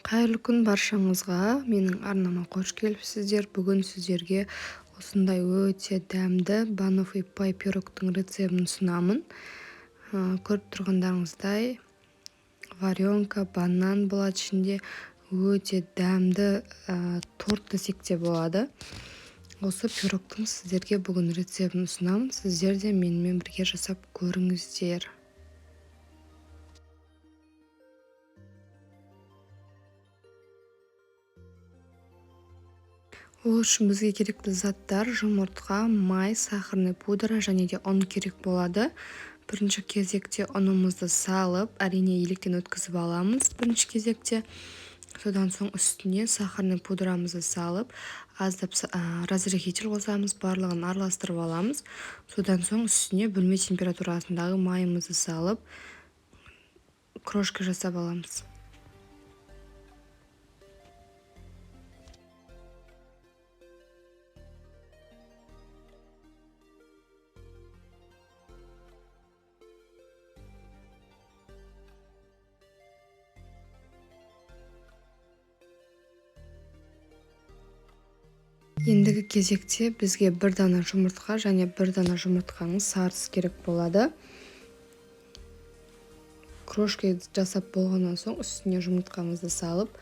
Қайырлы күн баршаңызға. Менің арнама қош келіпсіздер. Бүгін сіздерге осындай өте дәмді банов и пай пирогтың рецебін ұсынамын. Көріп тұрғандарыңыздай варенка, банан болады ішінде. Өте дәмді торт десек те болады. Осы пирогтың сіздерге бүгін рецебін ұсынамын. Сіздер де менімен бірге жасап көріңіздер. Ол үшін бізге керекті заттар: жұмыртқа, май, сахарный пудра және де ұн керек болады. Бірінші кезекте ұнымызды салып, әрине електен өткізіп аламыз бірінші кезекте. Содан соң үстіне сахарный пудрамызды салып, аздап разрыхитель қосамыз, барлығын араластырып аламыз. Содан соң үстіне бөлме температурасындағы майымызды салып, крошка жасап аламыз. Ендігі кезекте бізге бір дана жұмыртқа және бір дана жұмыртқаның сарысы керек болады. Крошка жасап болғаннан соң үстіне жұмыртқамызды салып,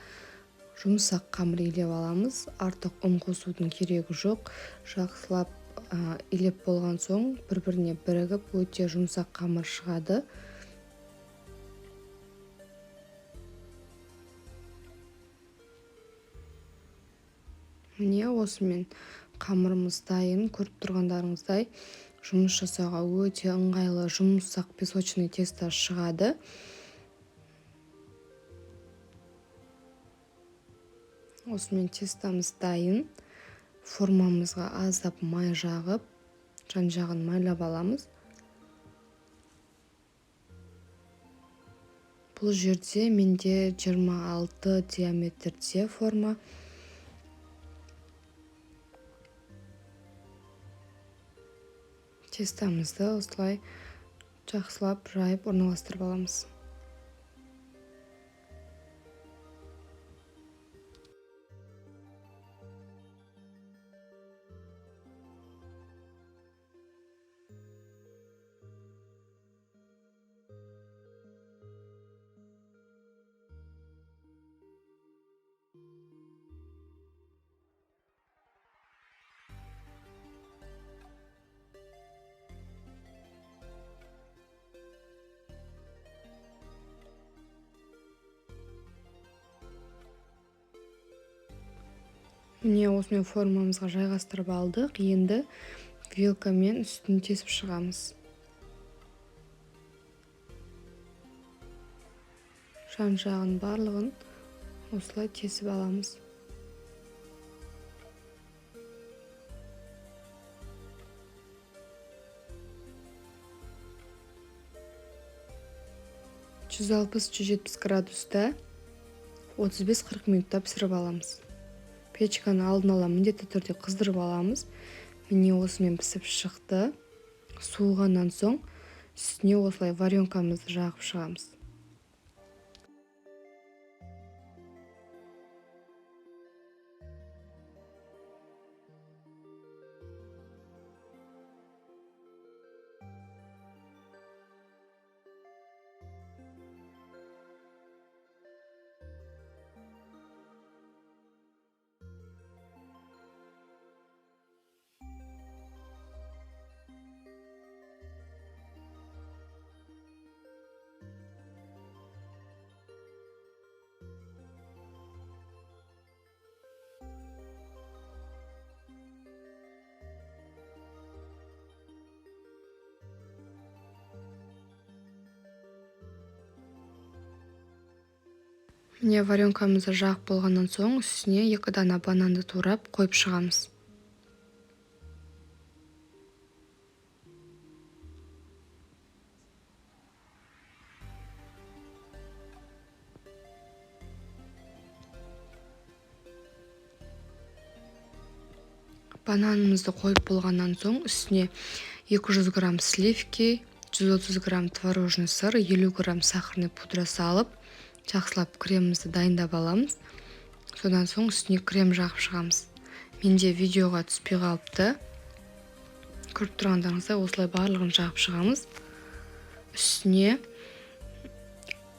жұмсақ қамыр илеп аламыз. Артық ұн қосудың керегі жоқ. Жақсылап илеп болған соң бір-біріне бірігіп өте жұмсақ қамыр шығады. Міне осымен қамырымыз дайын. Көріп тұрғандарыңыздай жұмыс жасауға өте ыңғайлы жұмсақ песочный тесто шығады. Осымен тестамыз дайын. Формамызға аздап май жағып, жан-жағын майлап аламыз. Бұл жерде менде 26 диаметрде форма. Тестамызды осылай жақсылап жайып орналастырып аламыз. Міне осымен формамызға жайғастырып алдық. Енді вилкамен үстін тесіп шығамыз. Жан-жағын барлығын осылай тесіп аламыз. градуста 35-40 минутта пісіріп аламыз. Печканы алдын ала міндетті түрде қыздырып аламыз. Міне осымен пісіп шықты. Суығаннан соң үстіне осылай варенкамызды жағып шығамыз. Міне варенкамызды жағып болғаннан соң үстіне 2 дана бананды турап қойып шығамыз. Бананымызды қойып болғаннан соң үстіне 200 грамм сливки, 130 грамм творожный сыр, 50 грамм сахарный пудра салып, жақсылап кремімізді дайындап аламыз. Содан соң үстіне крем жағып шығамыз. Менде видеоға түспей қалыпты. Көріп тұрғандарыңыздай осылай барлығын жағып шығамыз. Үстіне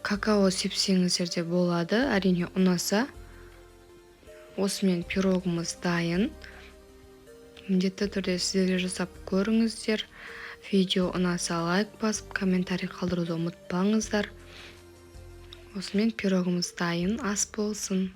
какао сепсеңіздер де болады, әрине ұнаса. Осымен пирогымыз дайын. Міндетті түрде сіздерге жасап көріңіздер. Видео ұнаса лайк басып, комментарий қалдыруды ұмытпаңыздар. Осымен пирогымыз дайын, ас болсын.